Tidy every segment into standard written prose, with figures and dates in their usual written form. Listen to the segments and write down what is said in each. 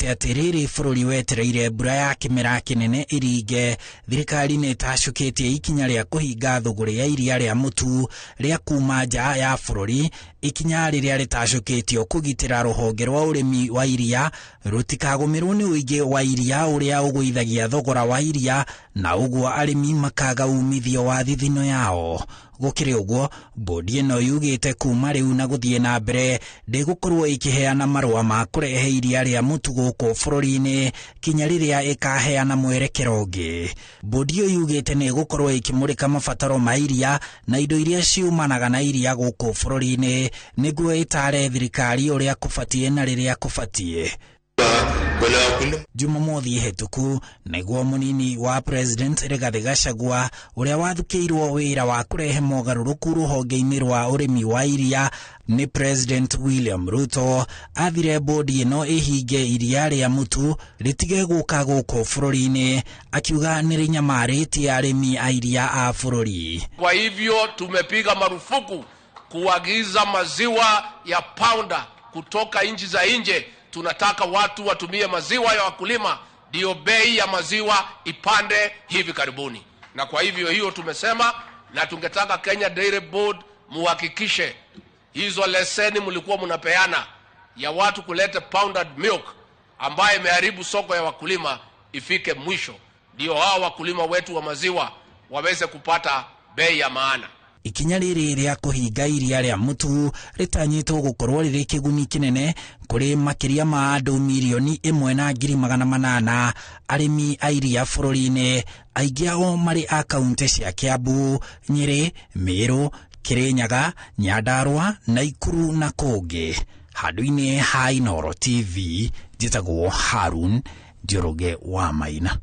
augite atiriri bururi wetereire mbura ya kimera kinene iringe thirikari ni tacukitie ikinya ria kuhinga thuguri ya iria ria mutu ria kuma nja ya bururi ikinya riria ritacukitio kugitira ruhonge rwa urimi wa iria rutikagumirwo ni uingi wa iria uria uguithagia thogora wa iria na uguo arimi makaga umithio wa thithino yao. Gukiri uguo bodi ino yugite kuma riu na guthie na mbere ndigukorwo ikiheana marua ma kurehe iria ria mutu guku bururi-ini kinya riria ikaheana mwerekero ungi. Bodi iyo yugite ni gukorwo ikimurika mabataro ma iria na indo iria ciumanaga na iria guku bururi-ini niguo itare thirikari uria kubatie na riria kubatie. Jumamothi hetuku niguo munini wa President Rigathi Gachagua uria wathukiirwo wira wa kurehe mogaruruku ruhonge-ini rwa urimi wa iria ni President William Ruto athire bodi ino ihinge iria ria mutu ritige guka guku bururi-ini akiuga ni rinyamaritie arimi a iria a bururi. Kwa hivyo tumepiga marufuku kuagiza maziwa ya pounder kutoka nchi za nje. Tunataka watu watumie maziwa ya wakulima, ndio bei ya maziwa ipande hivi karibuni. Na kwa hivyo hiyo tumesema, na tungetaka Kenya Dairy Board muhakikishe hizo leseni mlikuwa mnapeana ya watu kuleta pounded milk ambaye imeharibu soko ya wakulima ifike mwisho, ndio hao wakulima wetu wa maziwa waweze kupata bei ya maana. Ikinya riri ria kuhinga iria ria mutu ritanyitwo gukorwo riri kiguni kinene kuri makiria ma andu milioni 1.8 arimi a iria bururi-ini, aingi ao mari a kaunti cia Kiambu, Nyeri, Meru, Kirinyaga, Nyandarua, Nakuru na kungi. Handu-ini ha Inooro TV njitagwo Harun Njoroge wa Maina.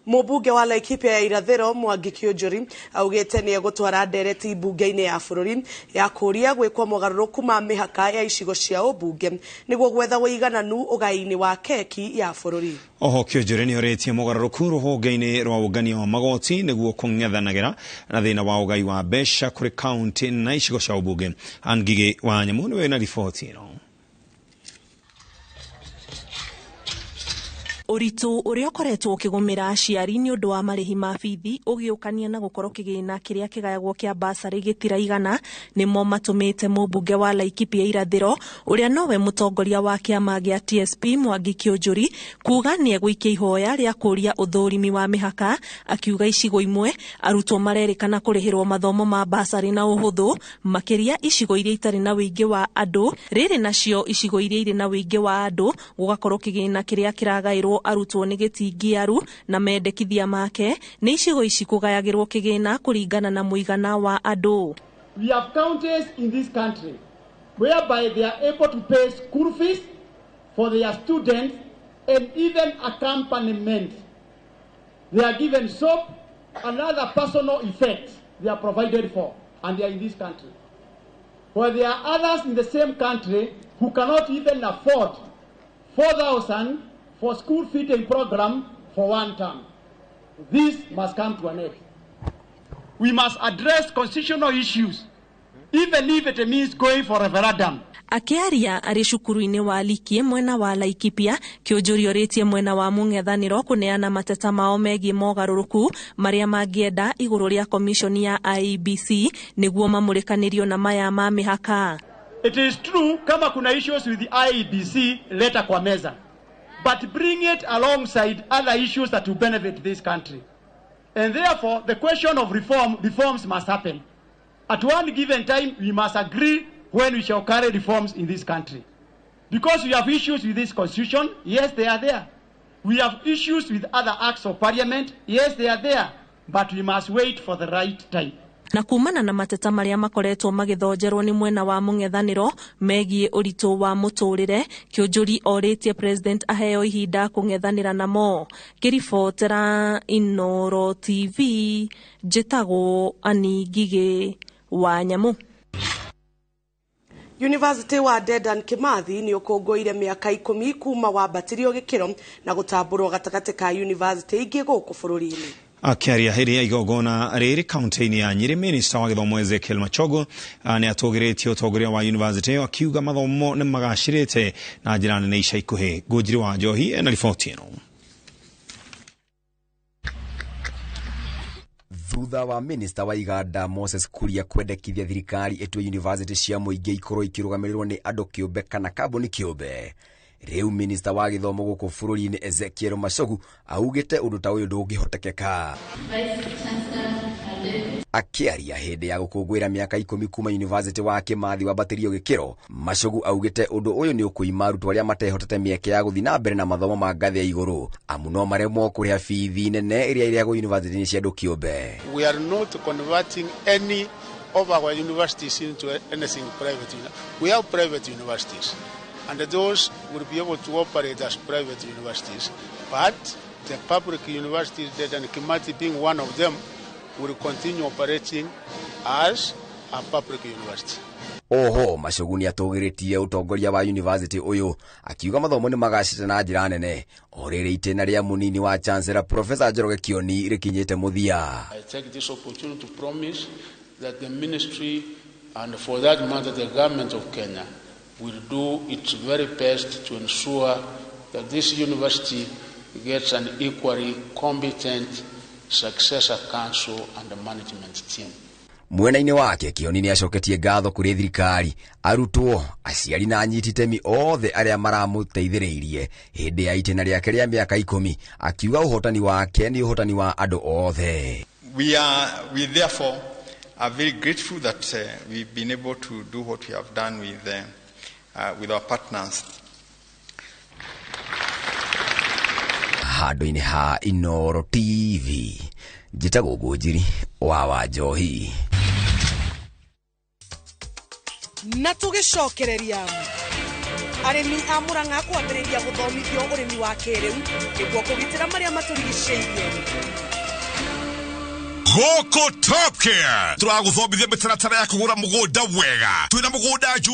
Mubunge wa Laikipia ya Irathiro Mwangi Kĩũnjũri augite ni egutwara ndereti bunge-ini ya bururi ya kuria gwikwo mogaruruku ma mihaka ya icigo cia ubunge niguo gwetha uigananu ugai-ini wa keki ya bururi. Oho Kĩũnjũri ni oretie mogaruruku ruhonge-ini rwa ugania wa magoti niguo kung'ethanagira na thina wa ugai wa mbeca kuri county na icigo cia ubunge. Angige wa Nyamu niwe na riboti ino. Uritu uria ukoretwo ukigumira aciari ni undu wa marihi ma bithi ugiukania na gukorwo kigina kiria kigayagwo kia basari gitiraigana nimo matumite mubunge wa Laikipia Irathiro uria nowe mutongoria wa kiama gia TSP Mwangi Kĩũnjũri kuga ni egwikia ihoya ria kuria uthurimi wa mihaka, akiuga icigo imwe arutwo marerikana kurihirwo mathomo ma basari na uhuthu makiria icigo iria itari na wingi wa andu, riri nacio icigo iria iri na wingi wa andu gugakorwo kigina kiria kiragairwo arutwo ni gitingiaru na mendekithia make ni icigo ici kugayagirwo kigina kuringana na muigana wa andu. We have counties in this country whereby they are able to pay school fees for their students and even accompaniment. They are given soap and other personal effects they are provided for, and they are in this country. While there are others in the same country who cannot even afford 4,000 for school feeding program for one term. This must come to an end. We must address constitutional issues, even if it means going for referendum. Akiaria ari cukuru-ini wa Likie mwena wa Laikipia, Kĩũnjũri oritie mwena wa mung'ethaniro kuneana mateta mao megie mogaruruku maria mangienda iguru ria komishoni ya IEBC niguo mamurikanirio na maya ma mihaka. It is true kama kuna issues with the IEBC leta kwa meza, but bring it alongside other issues that will benefit this country. And therefore, the question of reforms must happen. At one given time, we must agree when we shall carry reforms in this country. Because we have issues with this constitution, yes, they are there. We have issues with other acts of parliament, yes, they are there. But we must wait for the right time. Na kumana na mateta maria makoretwo magithonjerwo ni mwena wa mung'ethaniro megie uritu wa muturire, Kĩũnjũri oritie president aheo ihinda kung'ethanira namo. Kiribotera Inooro TV njitagwo Ani Ngige wa Nyamu. University wa Dedan Kimathi ni ukongoire miaka 10 kuma wambatirio gikiro na gutamburwo gatagati ka university ingi guku bururi-ini. Akiaria hĩndĩ ya igongona rĩrĩ kaunti-inĩ ya Nyeri, Minista wa Gĩthomo Ezekiel Machogu nĩ atũgĩrĩtie ũtongoria wa yunivasĩtĩ ĩyo akiuga mathomo nĩ magacĩrĩte na njĩra nene ica ikuhĩ. Ngũnjiri wa Njohi ena riboti ĩno. Thutha wa Minista wa Iganda Moses Kuria kwendekithia thirikari ĩtue yunivasĩtĩ cia mũingĩ ikorwo ikĩrũgamĩrĩrwo nĩ andũ kĩũmbe kana kambuni kĩũmbe, rĩu Minista wa Gĩthomo gũkũ bũrũri-inĩ Ezekiel Machogu augĩte ũndũ ta ũyũ ndũngĩhotekeka. Akiaria hĩndĩ ya gũkũngũĩra mĩaka 10 kuma yunivasĩtĩ wa Kĩmathi wambatĩrio gĩkĩro, Machogu augĩte ũndũ ũyũ nĩ ũkũima arutwo arĩa matehotete mĩeke ya gũthiĩ na mbere na mathomo ma ngathĩ ya igũrũ, amu no maremwo kũrĩha bithi nene ĩrĩa ĩrĩagwo yunivasĩtĩ-inĩ cia andũ kĩũmbe. We are not converting any of our universities into anything private. We have private universities, and those will be able to operate as private universities. But the public universities, and Kimathi being one of them, will continue operating as a public university. Oho, Machogu nĩ atũgĩrĩtie ũtongoria wa yunivasĩtĩ ũyũ, akiuga mathomo nĩ magacĩrĩte na njĩra nene, o rĩrĩ itĩna rĩa mũnini wa Chancellor Professor Njoroge Kioni rĩkinyĩte mũthia. I take this opportunity to promise that the ministry, and for that matter the government of Kenya, will do its very best to ensure that this university gets an equally competent successor council and the management team. Mwena-inĩ wake Kioni nĩ acoketie ngatho kũrĩ thirikari, arutwo, aciari na anyiti itemi othe arĩa maramũteithĩrĩirie hĩndĩ ya itĩna rĩake rĩa mĩaka 10, akiuga ũhotani wake nĩ ũhotani wa andũ othe. We therefore are very grateful that we've been able to do what we have done with our partners. Handũ-inĩ ha Inooro TV, njĩtagwo Ngũnjiri wa Njohi. Na tũgĩcokereria arĩmi a Mũrang'a kwambĩrĩria gũthomithio ũrĩmi wa kĩrĩu nĩguo kũgitĩra marĩa matũrigicĩirie. Contextual turagũthomithia mĩtaratara ya kũgũra mũgũnda wega. Twĩna mũgũnda